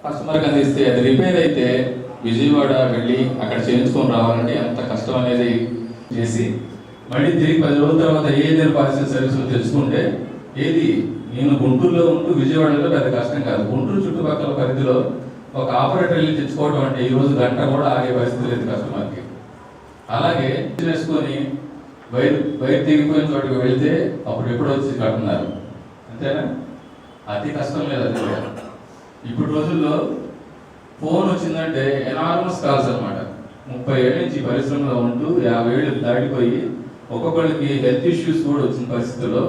కస్టమర్కి అందిస్తే అది రిపేర్ అయితే విజయవాడ వెళ్ళి అక్కడ చేయించుకొని రావాలంటే ఎంత కష్టం అనేది చేసి మళ్ళీ తిరిగి 10 రోజుల తర్వాత ఏదైనా పార్సల్ సర్వీసులు తెలుసుకుంటే ఏది నేను గుంటూరులో ఉంటూ విజయవాడలో పెద్ద కష్టం కాదు. గుంటూరు చుట్టుపక్కల పరిధిలో ఒక ఆపరేటర్ వెళ్ళి తెచ్చుకోవడం అంటే ఈ రోజు గంట కూడా ఆగే పరిస్థితి లేదు కస్టమర్కి. అలాగే చేసుకొని వైర్ దిగిపోయిన చోటుకు వెళ్తే అప్పుడు ఎప్పుడు వచ్చి కట్టున్నారు అంతేనా? అతి కష్టం లేదు అది. ఇప్పుడు రోజుల్లో ఫోన్ వచ్చిందంటే ఎనార్మస్ కాల్స్ అనమాట. 30 ఏళ్ళ నుంచి పరిశ్రమలో ఉంటూ 50 ఏళ్ళు దాటిపోయి ఒక్కొక్కరికి హెల్త్ ఇష్యూస్ కూడా వచ్చిన పరిస్థితుల్లో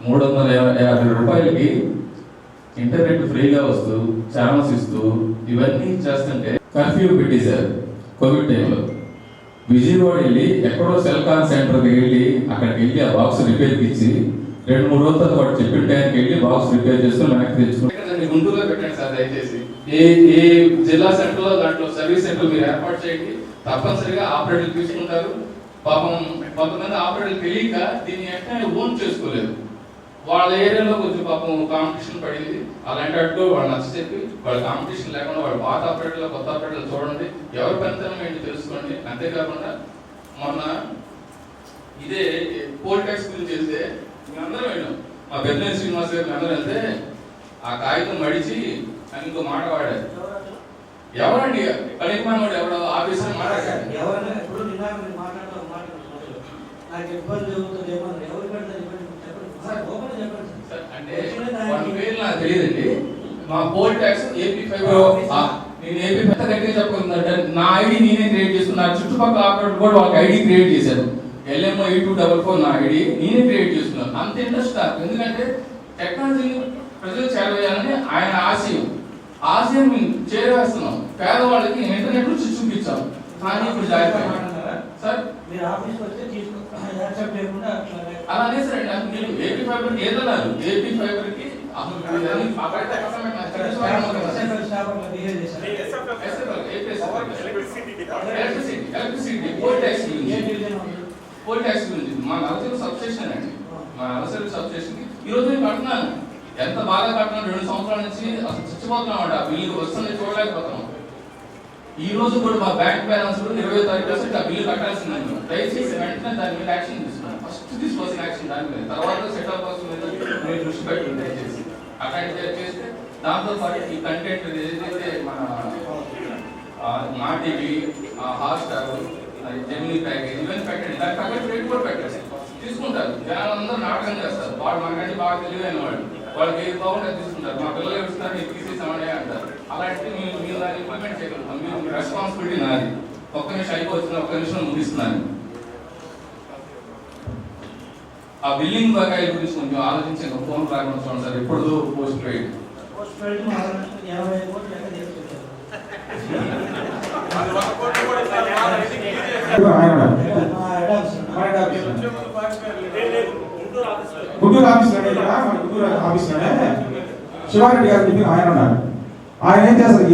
350 రూపాయలకి ఇంటర్నెట్ ఫ్రీగా వస్తూ ఛానల్స్ ఇస్తూ ఇవన్నీ చేస్తుంటే కర్ఫ్యూ పెట్టేశారు కోవిడ్ టైంలో. విజయవాడ వెళ్ళి ఎక్కడో సెల్కాన్ సెంటర్కి వెళ్ళి అక్కడికి వెళ్ళి ఆ బాక్స్ రిపేర్కి ఇచ్చి 2-3 రోజుల తర్వాత వాడు చెప్పిన టైంకి వెళ్ళి బాక్స్ రిపేర్ చేసుకుని వెనక్కి తెచ్చుకుని గుంటూరులో పెట్టండి సార్. దయచేసి ఏ జిల్లా సెంటర్లో దాంట్లో సర్వీస్ సెంటర్ మీరు ఏర్పాటు చేయండి. తప్పనిసరిగా ఆపరేటర్లు తీసుకుంటారు. పాపం కొంతమంది ఆపరేటర్లు తెలియక దీన్ని వెంటనే ఓన్ చేసుకోలేదు. వాళ్ళ ఏరియాలో కొంచెం పాపం కాంపిటీషన్ పడింది. అలాంటి అడ్డు వాళ్ళు నచ్చ చెప్పి వాళ్ళ కాంపిటీషన్ లేకుండా వాళ్ళ పాత ఆపరేటర్లు కొత్త ఆపరేటర్లు చూడండి, ఎవరి పనితనం ఏంటి తెలుసుకోండి. అంతేకాకుండా మొన్న ఇదే పోల్ ట్యాక్స్ గురించి వెళ్తే మేమందరం వెళ్ళాం. మా పెద్దనే శ్రీనివాస్ గారు అందరూ వెళ్తే ఆ కాగితం మడిచి అని ఇంకో మాట వాడారు. ఎవరండి పనికిమానోడు ఎవడో ఆఫీసర్ మాట్లాడారు. అంటే వాళ్ళ పేరు నాకు తెలియదండి. మా పోల్ ట్యాక్స్ ఏపీ 5 నేను ఏపీ పెద్ద గట్టిగా చెప్పకుందంటే నా ఐడి నేనే క్రియేట్ చేసుకున్నా. చుట్టుపక్కల ఆపరేటర్ కూడా వాళ్ళకి ఐడి క్రియేట్ చేశారు. LMO 8244 నా ఐడి నేనే క్రియేట్ చేసుకున్నాను. అంత ఇంట్రెస్ట్ కాదు. ఎందుకంటే టెక్నాలజీని ప్రజలు చేరవేయాలని ఆయన ఆశయం మేము చేరవేస్తున్నాం. పేదవాళ్ళకి ఇంటర్నెట్ నుంచి చూపించాం. కానీ ఇప్పుడు జారిపోయాం సార్. మీరు ఆఫీస్కి వస్తే అలానే సార్ అండి. మీరు ఏపీ ఫైబర్ ఏదన్నారు ఏపీ ఫైబర్కి పోల్ ట్యాక్స్ గురించి మా నవసరి సబ్స్టేషన్ అండి. మా నవసరి సబ్స్టేషన్కి ఈరోజు నేను కడుతున్నాను. ఎంత బాగా కట్టినా 2 సంవత్సరాల నుంచి అసలు చచ్చిపోతున్నాం అండి. ఆ బిల్లు వస్తుంది చూడలేకపోతున్నాం. ఈ రోజు కూడా మా బ్యాంక్ బ్యాలెన్స్ 20 తారీఖు ఆ బిల్లు కట్టాల్సిందండి. దయచేసి వెంటనే దాని మీద యాక్షన్ తీసుకున్నాం. ఫస్ట్ తీసుకోవాల్సిన యాక్షన్ దాని మీద, తర్వాత సెటప్ బాక్స్ మీద మీరు దృష్టి పెట్టండి దయచేసి. అట్లాంటి చేస్తే దాంతో పాటు ఈ కంటెంట్ ఏదైతే మన మా టీవీ, హాట్స్టార్, జెమినీ ప్యాకేజ్ ఇవన్నీ పెట్టండి. దానికి తగ్గట్టు రేట్ కూడా పెట్టండి. తీసుకుంటారు. జనాలందరూ నాటకం చేస్తారు. వాళ్ళు మనకంటే బాగా తెలివైన వాళ్ళు. వాళ్ళకి ఏది బాగుంటే తీసుకుంటారు. మా పిల్లలు ఏడుస్తున్నారు మీరు తీసేసామని అంటారు. అలాంటి మీరు దాన్ని ఇంప్లిమెంట్ చేయగలుగుతాం. మీరు రెస్పాన్సిబిలిటీ నాది. ఒక్క నిమిషం అయిపోతుంది, ఒక్క నిమిషం ముగిస్తున్నాను. ఆ బిల్లింగ్ బకాయిల గురించి కొంచెం ఆలోచించి ఫోన్ రాకుండా చూడండి సార్. ఎప్పుడు పోస్ట్ పెయిడ్ గుంటూరు ఆఫీస్లోనే గుంటూరు ఆఫీస్లోనే శివారెడ్డి గారు చెప్పి ఆయన ఉన్నారు. ఆయన ఏం చేస్తారు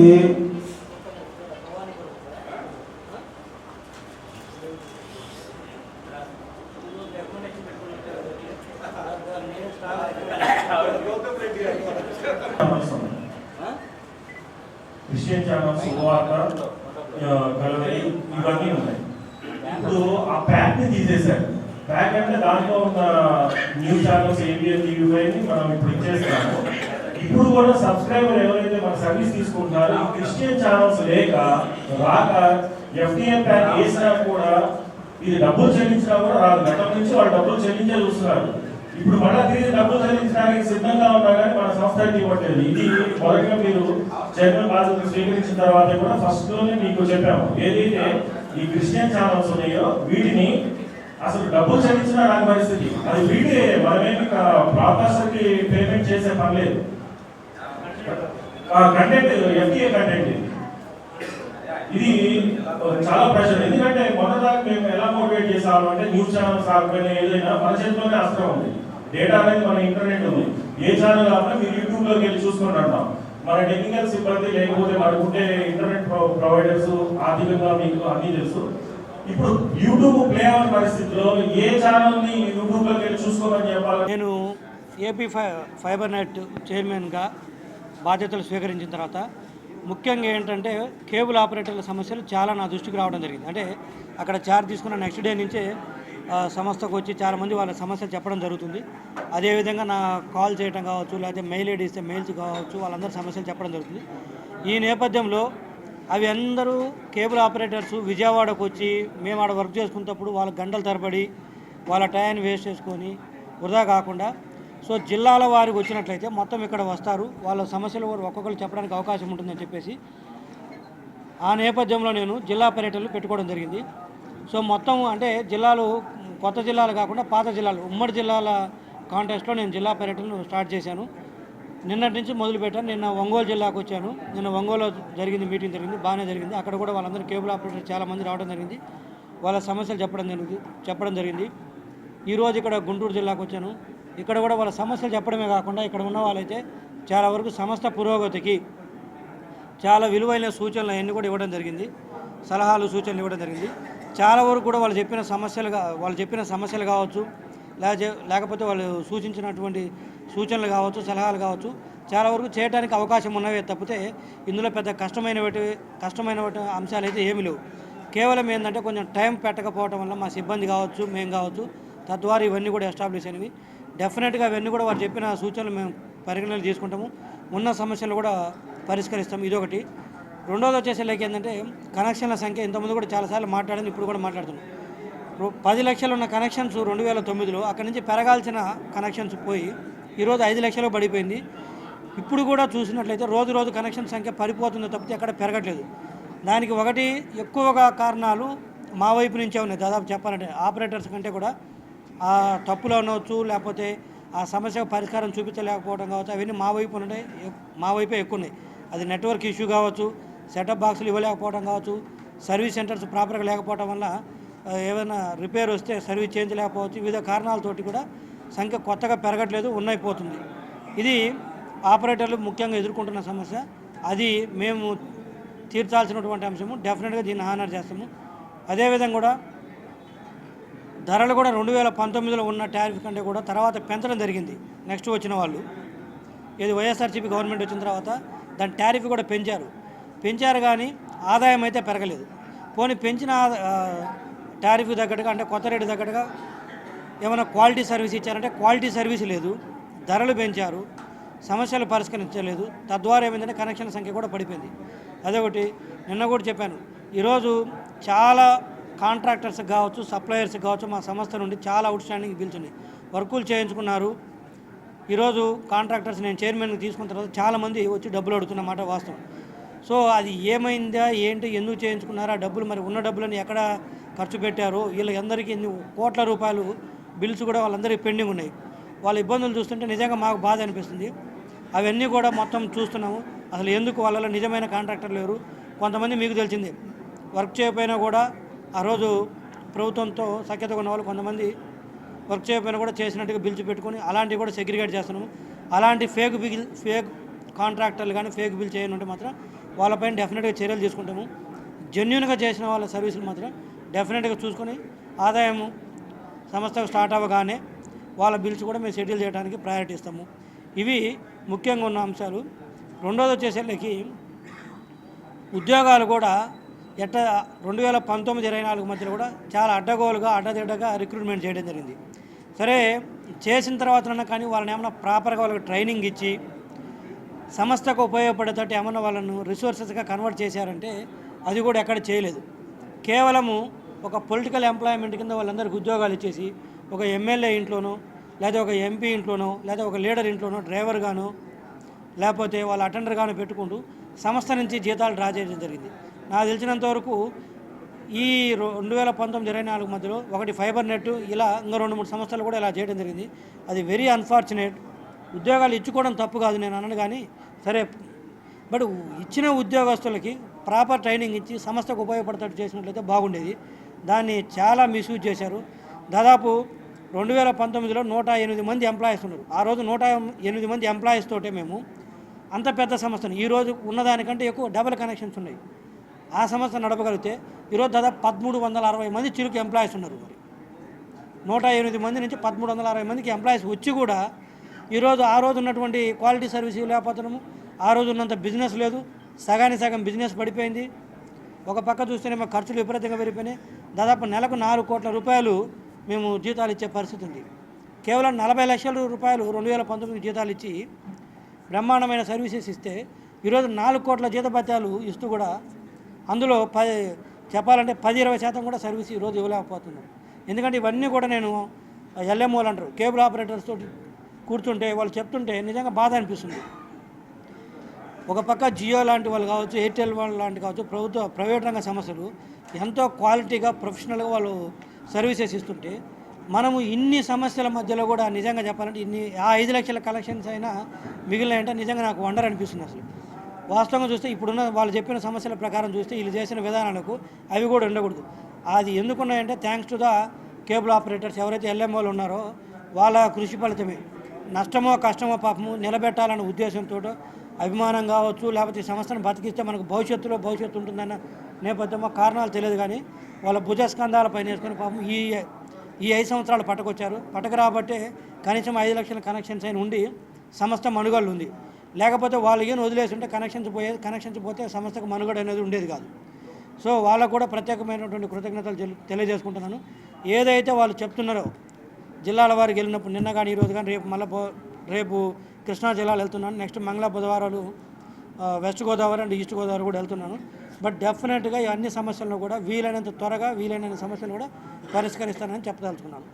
క్రిస్టియన్ ఛానల్స్, సువార్త, కలవరి ఇవన్నీ ఉన్నాయి. ఇప్పుడు ఆ ప్యాక్ ని తీసేశారు. ప్యాక్ అంటే దాంట్లో ఉన్న న్యూస్ ఛానల్స్ ఏబిఎన్ టీవీ మనం ఇప్పుడు ఇచ్చేస్తున్నాము. ఇప్పుడు కూడా సబ్స్క్రైబర్ ఎవరైతే మన సర్వీస్ తీసుకుంటున్నారో ఈ క్రిస్టియన్ ఛానల్స్ రాక FTA ప్యాక్ వేసినా కూడా ఇది డబ్బులు చెల్లించినా కూడా రాదు. గతం నుంచి వాళ్ళు డబ్బులు చెల్లించే చూస్తున్నారు. ఇప్పుడు మళ్ళీ తిరిగి డబ్బులు చెల్లించడానికి సిద్ధంగా ఉన్నా కానీ మన సంస్థ ఇవ్వట్లేదు. ఇది మొదటిగా మీరు చైర్మన్ బాధ్యతలు స్వీకరించిన తర్వాత కూడా ఫస్ట్ లోనే మీకు చెప్పాము. ఏదైతే ఈ క్రిస్టియన్ ఛానల్స్ ఉన్నాయో వీటిని అసలు డబ్బులు చెల్లించిన రాని పరిస్థితి. అది వీటి మనమేమి బ్రాడ్కాస్టర్కి పేమెంట్ చేసే పని లేదు. కంటెంట్ FTA కంటెంట్ ఇది చాలా ప్రెషర్. ఎందుకంటే మొదటిదాకా మేము ఎలా మోటివేట్ చేసాము అంటే న్యూస్ ఛానల్స్ రాకపోయినా ఏదైనా మన చేతిలోనే అస్త్రం ఉంది. డేటా అనేది మన ఇంటర్నెట్ ఉంది. ఏ ఛానల్ కావాలన్నా మీరు యూట్యూబ్లోకి వెళ్ళి చూసుకొని అంటాం. మన టెక్నికల్ సిబ్బంది లేకపోతే మనకుంటే ఇంటర్నెట్ ప్రొవైడర్స్ ఆర్థికంగా మీకు అన్నీ తెలుసు. ఇప్పుడు యూట్యూబ్ ప్లే అవ్వని పరిస్థితిలో ఏ ఛానల్ని యూట్యూబ్లోకి వెళ్ళి చూసుకోమని చెప్పాలి. నేను ఏపీ ఫైబర్ నెట్ చైర్మన్గా బాధ్యతలు స్వీకరించిన తర్వాత ముఖ్యంగా ఏంటంటే కేబుల్ ఆపరేటర్ల సమస్యలు చాలా నా దృష్టికి రావడం జరిగింది. అంటే అక్కడ చార్జ్ తీసుకున్న నెక్స్ట్ డే నుంచే సంస్థకు వచ్చి చాలామంది వాళ్ళ సమస్యలు చెప్పడం జరుగుతుంది. అదేవిధంగా నా కాల్ చేయడం కావచ్చు, లేకపోతే మెయిల్ ఐడి ఇస్తే మెయిల్స్ కావచ్చు, వాళ్ళందరూ సమస్యలు చెప్పడం జరుగుతుంది. ఈ నేపథ్యంలో అవి అందరూ కేబుల్ ఆపరేటర్స్ విజయవాడకు వచ్చి మేము ఆడ వర్క్ చేసుకున్నప్పుడు వాళ్ళ గంటల తరబడి వాళ్ళ టైంని వేస్ట్ చేసుకొని వృధా కాకుండా సో జిల్లాల వారికి వచ్చినట్లయితే మొత్తం ఇక్కడ వస్తారు, వాళ్ళ సమస్యలు ఒక్కొక్కరు చెప్పడానికి అవకాశం ఉంటుందని చెప్పేసి ఆ నేపథ్యంలో నేను జిల్లా పర్యటనలు పెట్టుకోవడం జరిగింది. సో మొత్తం అంటే జిల్లాలు కొత్త జిల్లాలు కాకుండా పాత జిల్లాలు ఉమ్మడి జిల్లాల కాంటెస్ట్లో నేను జిల్లా పర్యటనను స్టార్ట్ చేశాను. నిన్నటి నుంచి మొదలుపెట్టాను. నిన్న ఒంగోలు జిల్లాకు వచ్చాను. నిన్న ఒంగోలులో జరిగింది, మీటింగ్ జరిగింది, బాగానే జరిగింది. అక్కడ కూడా వాళ్ళందరూ కేబుల్ ఆపరేటర్ చాలామంది రావడం జరిగింది, వాళ్ళ సమస్యలు చెప్పడం జరిగింది. ఈరోజు ఇక్కడ గుంటూరు జిల్లాకు వచ్చాను. ఇక్కడ కూడా వాళ్ళ సమస్యలు చెప్పడమే కాకుండా ఇక్కడ ఉన్న వాళ్ళైతే చాలా వరకు సంస్థ పురోగతికి చాలా విలువైన సూచనలు అవన్నీ కూడా ఇవ్వడం జరిగింది, సలహాలు సూచనలు ఇవ్వడం జరిగింది. చాలా వరకు కూడా వాళ్ళు చెప్పిన సమస్యలు కావచ్చు, లేకపోతే వాళ్ళు సూచించినటువంటి సూచనలు కావచ్చు, సలహాలు కావచ్చు, చాలా వరకు చేయడానికి అవకాశం ఉన్నవే తప్పితే ఇందులో పెద్ద కష్టమైన అంశాలు అయితే ఏమీ లేవు. కేవలం ఏంటంటే కొంచెం టైం పెట్టకపోవడం వల్ల మా సిబ్బంది కావచ్చు, మేము కావచ్చు, తద్వారా ఇవన్నీ కూడా ఎస్టాబ్లిష్ అయినవి. డెఫినెట్గా అవన్నీ కూడా వారు చెప్పిన సూచనలు మేము పరిగణనలు తీసుకుంటాము, ఉన్న సమస్యలు కూడా పరిష్కరిస్తాము. ఇదొకటి. రెండోది వచ్చేసరికి ఏంటంటే కనెక్షన్ల సంఖ్య ఇంతకుముందు కూడా చాలాసార్లు మాట్లాడింది, ఇప్పుడు కూడా మాట్లాడుతున్నాం. 10 లక్షలు ఉన్న కనెక్షన్స్ 2009లో అక్కడి నుంచి పెరగాల్సిన కనెక్షన్స్ పోయి ఈరోజు 5 లక్షలు పడిపోయింది. ఇప్పుడు కూడా చూసినట్లయితే రోజు కనెక్షన్ సంఖ్య పడిపోతుందో తప్పితే ఎక్కడ పెరగట్లేదు. దానికి ఒకటి ఎక్కువగా కారణాలు మా వైపు నుంచే ఉన్నాయి. దాదాపు చెప్పాలంటే ఆపరేటర్స్ కంటే కూడా ఆ తప్పులు అనవచ్చు, లేకపోతే ఆ సమస్యకు పరిష్కారం చూపించలేకపోవడం కావచ్చు, అవన్నీ మా వైపే ఎక్కువ ఉన్నాయి. అది నెట్వర్క్ ఇష్యూ కావచ్చు, సెటప్ బాక్సులు ఇవ్వలేకపోవడం కావచ్చు, సర్వీస్ సెంటర్స్ ప్రాపర్గా లేకపోవడం వల్ల ఏమైనా రిపేర్ వస్తే సర్వీస్ చేంజ్ లేకపోవచ్చు, వివిధ కారణాలతోటి కూడా సంఖ్య కొత్తగా పెరగట్లేదు, ఉన్నైపోతుంది. ఇది ఆపరేటర్లు ముఖ్యంగా ఎదుర్కొంటున్న సమస్య. అది మేము తీర్చాల్సినటువంటి అంశము. డెఫినెట్గా దీన్ని హానర్ చేస్తాము. అదేవిధంగా కూడా ధరలు కూడా 2019లో ఉన్న టారిఫ్ కంటే కూడా తర్వాత పెంచడం జరిగింది. నెక్స్ట్ వచ్చిన వాళ్ళు ఇది వైఎస్ఆర్సీపీ గవర్నమెంట్ వచ్చిన తర్వాత దాని టారిఫ్ కూడా పెంచారు కానీ ఆదాయం అయితే పెరగలేదు. పోనీ పెంచిన టారిఫ్ తగ్గట్టుగా అంటే కొత్త రేటు తగ్గట్టుగా ఏమైనా క్వాలిటీ సర్వీస్ ఇచ్చారంటే క్వాలిటీ సర్వీస్ లేదు, ధరలు పెంచారు, సమస్యలు పరిష్కరించలేదు. తద్వారా ఏమైందంటే కనెక్షన్ల సంఖ్య కూడా పడిపోయింది. అదొకటి. నిన్న కూడా చెప్పాను, ఈరోజు చాలా కాంట్రాక్టర్స్ కావచ్చు, సప్లయర్స్ కావచ్చు, మా సంస్థ నుండి చాలా అవుట్ స్టాండింగ్ బిల్స్ ఉన్నాయి, వర్కులు చేయించుకున్నారు. ఈరోజు కాంట్రాక్టర్స్ నేను చైర్మన్కి తీసుకున్న తర్వాత చాలామంది వచ్చి డబ్బులు అడుగుతున్నమాట వాస్తవం. సో అది ఏమైందా ఏంటి, ఎందుకు చేయించుకున్నారా, డబ్బులు మరి ఉన్న డబ్బులను ఎక్కడ ఖర్చు పెట్టారో, వీళ్ళందరికీ ఎన్ని కోట్ల రూపాయలు బిల్స్ కూడా వాళ్ళందరికీ పెండింగ్ ఉన్నాయి. వాళ్ళ ఇబ్బందులు చూస్తుంటే నిజంగా మాకు బాధ అనిపిస్తుంది. అవన్నీ కూడా మొత్తం చూస్తున్నాము. అసలు ఎందుకు వాళ్ళలో నిజమైన కాంట్రాక్టర్ లేరు. కొంతమంది మీకు తెలిసిందే వర్క్ చేయకపోయినా కూడా ఆ రోజు ప్రభుత్వంతో సఖ్యతగా ఉన్న వాళ్ళు కొంతమంది వర్క్ చేయకపోయినా కూడా చేసినట్టుగా బిల్స్ పెట్టుకొని అలాంటివి కూడా సెగ్రిగేట్ చేస్తున్నాము. అలాంటి ఫేక్ కాంట్రాక్టర్లు కానీ ఫేక్ బిల్ చేయనుంటే మాత్రం వాళ్ళపైన డెఫినెట్గా చర్యలు తీసుకుంటాము. జెన్యున్గా చేసిన వాళ్ళ సర్వీసులు మాత్రం డెఫినెట్గా చూసుకొని ఆదాయము సంస్థకు స్టార్ట్ అవ్వగానే వాళ్ళ బిల్స్ కూడా మేము సెటిల్ చేయడానికి ప్రయారిటీ ఇస్తాము. ఇవి ముఖ్యంగా ఉన్న అంశాలు. రెండోది వచ్చేసరికి ఉద్యోగాలు కూడా 2019-24 మధ్యలో కూడా చాలా అడ్డదిడ్డగా రిక్రూట్మెంట్ చేయడం జరిగింది. సరే చేసిన తర్వాతనన్నా కానీ వాళ్ళని ఏమన్నా ప్రాపర్గా వాళ్ళకి ట్రైనింగ్ ఇచ్చి సంస్థకు ఉపయోగపడేటట్టు ఏమన్నా వాళ్ళను రిసోర్సెస్గా కన్వర్ట్ చేశారంటే అది కూడా ఎక్కడ చేయలేదు. కేవలము ఒక పొలిటికల్ ఎంప్లాయ్మెంట్ కింద వాళ్ళందరికీ ఉద్యోగాలు ఇచ్చేసి ఒక ఎమ్మెల్యే ఇంట్లోనో, లేదా ఒక ఎంపీ ఇంట్లోనో, లేదా ఒక లీడర్ ఇంట్లోనో డ్రైవర్ గానో, లేకపోతే వాళ్ళ అటెండర్ గానో పెట్టుకుంటూ సంస్థ నుంచి జీతాలు డ్రా చేయడం జరిగింది. నాకు తెలిసినంతవరకు ఈ 2019-24 మధ్యలో ఒకటి ఫైబర్ నెట్, ఇలా ఇంకా 2-3 సంస్థలు కూడా ఇలా చేయడం జరిగింది. అది వెరీ అన్ఫార్చునేట్. ఉద్యోగాలు ఇచ్చుకోవడం తప్పు కాదు నేను అనను, కానీ సరే బట్ ఇచ్చిన ఉద్యోగస్తులకి ప్రాపర్ ట్రైనింగ్ ఇచ్చి సంస్థకు ఉపయోగపడేటట్టు చేసినట్లయితే బాగుండేది. దాన్ని చాలా మిస్యూజ్ చేశారు. దాదాపు 2019లో 108 మంది ఎంప్లాయీస్ ఉన్నారు. ఆ రోజు 108 మంది ఎంప్లాయీస్ తోటే మేము అంత పెద్ద సంస్థను, ఈరోజు ఉన్నదానికంటే ఎక్కువ డబుల్ కనెక్షన్స్ ఉన్నాయి, ఆ సంస్థ నడపగలిగితే ఈరోజు దాదాపు 1360 మంది చిరుకు ఎంప్లాయీస్ ఉన్నారు. మరి 108 మంది నుంచి 1360 మందికి ఎంప్లాయీస్ వచ్చి కూడా ఈరోజు ఆ రోజు ఉన్నటువంటి క్వాలిటీ సర్వీస్ లేకపోతున్నాము, ఆ రోజు ఉన్నంత బిజినెస్ లేదు, సగానికి సగం బిజినెస్ పడిపోయింది. ఒక పక్క చూస్తేనేమో ఖర్చులు విపరీతంగా పెరిగిపోయినాయి. దాదాపు నెలకు 4 కోట్ల రూపాయలు మేము జీతాలు ఇచ్చే పరిస్థితి ఉంది. కేవలం 40 లక్షల రూపాయలు 2019 జీతాలు ఇచ్చి బ్రహ్మాండమైన సర్వీసెస్ ఇస్తే ఈరోజు 4 కోట్ల జీతభత్యాలు ఇస్తూ కూడా అందులో చెప్పాలంటే 10-20% కూడా సర్వీస్ ఈరోజు ఇవ్వలేకపోతున్నారు. ఎందుకంటే ఇవన్నీ కూడా నేను ఎల్ఎంఓలు అంటారు, కేబుల్ ఆపరేటర్స్ తోటి కూర్చుంటే వాళ్ళు చెప్తుంటే నిజంగా బాధ అనిపిస్తుంది. ఒక పక్క జియో లాంటి వాళ్ళు కావచ్చు, ఎయిర్టెల్ వాళ్ళు లాంటి కావచ్చు, ప్రైవేట్ రంగ సంస్థలు ఎంతో క్వాలిటీగా ప్రొఫెషనల్గా వాళ్ళు సర్వీసెస్ ఇస్తుంటే మనము ఇన్ని సమస్యల మధ్యలో కూడా నిజంగా చెప్పాలంటే ఆ 5 లక్షల కలెక్షన్స్ అయినా మిగిలినాయంటే నిజంగా నాకు వండర్ అనిపిస్తుంది. అసలు వాస్తవంగా చూస్తే ఇప్పుడున్న వాళ్ళు చెప్పిన సమస్యల ప్రకారం చూస్తే వీళ్ళు చేసిన విధానాలకు అవి కూడా ఉండకూడదు. అది ఎందుకున్నాయంటే thanks to the cable operators ఎవరైతే ఎల్ఎంఓలు ఉన్నారో వాళ్ళ కృషి ఫలితమే. నష్టమో కష్టమో పాపము నిలబెట్టాలన్న ఉద్దేశంతో అభిమానం కావచ్చు, లేకపోతే ఈ సంస్థను బతికిస్తే మనకు భవిష్యత్తు ఉంటుందన్న నేపథ్యంలో కారణాలు తెలియదు. కానీ వాళ్ళ భుజస్కంధాల పైన వేసుకొని పాపం ఈ 5 సంవత్సరాలు పట్టకొచ్చారు. పట్టకు రాబట్టే కనీసం 5 లక్షల కనెక్షన్స్ అయిన ఉండి సంస్థ మనుగడలు ఉంది. లేకపోతే వాళ్ళు ఏం వదిలేసి ఉంటే కనెక్షన్స్ పోతే సంస్థకు మనుగడ అనేది ఉండేది కాదు. సో వాళ్ళకు కూడా ప్రత్యేకమైనటువంటి కృతజ్ఞతలు తెలియజేసుకుంటున్నాను. ఏదైతే వాళ్ళు చెప్తున్నారో జిల్లాల వారికి వెళ్ళినప్పుడు నిన్న కానీ ఈరోజు కానీ రేపు కృష్ణా జిల్లాలో వెళ్తున్నాను. నెక్స్ట్ మంగళ బుధవారాలు West Godavari and East Godavari కూడా వెళ్తున్నాను. బట్ డెఫినెట్గా ఈ అన్ని సమస్యలను కూడా వీలైనంత త్వరగా వీలైన సమస్యలు కూడా పరిష్కరిస్తానని చెప్పదలుచుకున్నాను.